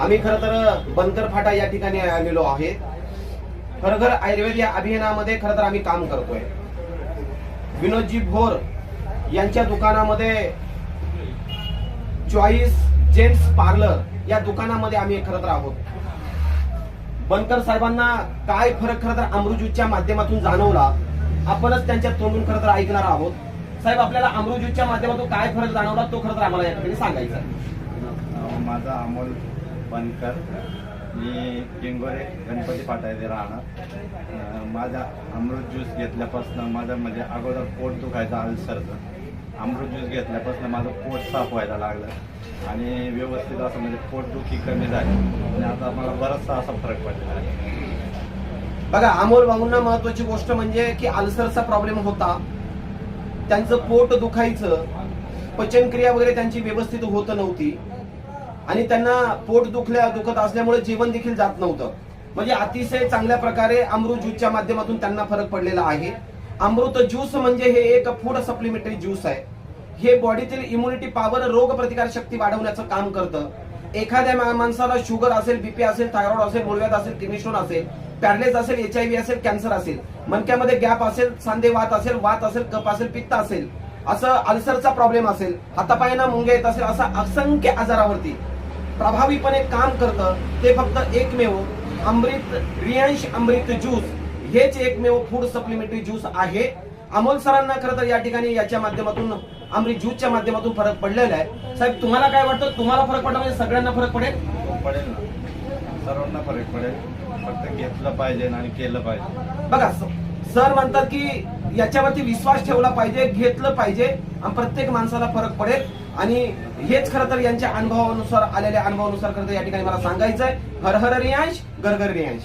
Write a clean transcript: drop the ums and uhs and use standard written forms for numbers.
आम्ही खरं तर बनकर फाटा या ठिकाणी आलेलो आहे. घर घर आयुर्वेद या अभियानामध्ये खरं तर आम्ही काम करतोय. विनोदजी भोर यांच्या दुकानामध्ये चॉईस जेंट्स पार्लर या दुकानामध्ये आम्ही खरं तर आहोत. बनकर साहेबांना काय फरक खरं तर अमृतज्यूसच्या माध्यमातून जाणवला आपणच त्यांच्या तोंडून खरं तर ऐकणार आहोत. साहेब, आपल्याला अमृतज्यूसच्या माध्यमातून काय फरक जाणवला तो खरं तर आम्हाला या ठिकाणी सांगायचा. माझा अमोल बनकर, मी पिंगोरे गणपती फाटा येथे राहणार. माझा अमृत ज्यूस घेतल्यापासून माझं म्हणजे अगोदर पोट दुखायचं अल्सरचं. अमृत ज्यूस घेतल्यापासून माझं पोट साफ व्हायला लागलं आणि व्यवस्थित असं म्हणजे पोटदुखी कमी झाली आणि आता मला बराचसा असा फरक पडलेला आहे. बघा, अमोल भाऊंना महत्वाची गोष्ट म्हणजे की अल्सरचा प्रॉब्लेम होता, त्यांचं पोट दुखायचं, पचनक्रिया वगैरे त्यांची व्यवस्थित होत नव्हती आणि त्यांना पोट दुखत असल्यामुळे जेवण देखील जात नव्हतं. म्हणजे अतिशय चांगल्या प्रकारे अमृत ज्यूसच्या माध्यमातून त्यांना फरक पडलेला आहे. अमृत ज्यूस म्हणजे हे एक फूड सप्लिमेंटरी ज्यूस आहे. हे बॉडीतील इम्युनिटी पॉवर, रोग प्रतिकार शक्ती वाढवण्याचं काम करतं. एखाद्या माणसाला शुगर असेल, बीपी असेल, थायरॉइड असेल, मूळव्याध असेल, किडनी स्टोन असेल, पॅरलेस असेल, HIV असेल, कॅन्सर असेल, मणक्यामध्ये गॅप असेल, सांधेवात असेल, वात असेल, कफ असेल, पित्त असेल, असं अल्सरचा प्रॉब्लेम असेल, हातापायांना मुंग्या येत असेल, असा असंख्य आजारावरती प्रभावीपणे काम करतं. ते फक्त एकमेव रियांश अमृत ज्यूस हेच एकमेव फूड सप्लिमेंटरी ज्यूस आहे. अमोल सरांना खरं तर या ठिकाणी याच्या माध्यमातून अमृत ज्यूसच्या माध्यमातून फरक पडलेला आहे. साहेब, तुम्हाला काय वाटतं? तुम्हाला फरक पडला म्हणजे सगळ्यांना फरक पडेल? पडेल ना, सर्वांना फरक पडेल. फक्त घेतलं पाहिजे आणि केलं पाहिजे. बघा, सर म्हणतात की याच्यावरती विश्वास ठेवला पाहिजे, घेतलं पाहिजे आणि प्रत्येक माणसाला फरक पडेल. आणि हेच खरं तर यांच्या अनुभवानुसार, आलेल्या अनुभवानुसार खरं तर या ठिकाणी मला सांगायचंय. हर हर रियांश, घर घर रियांश.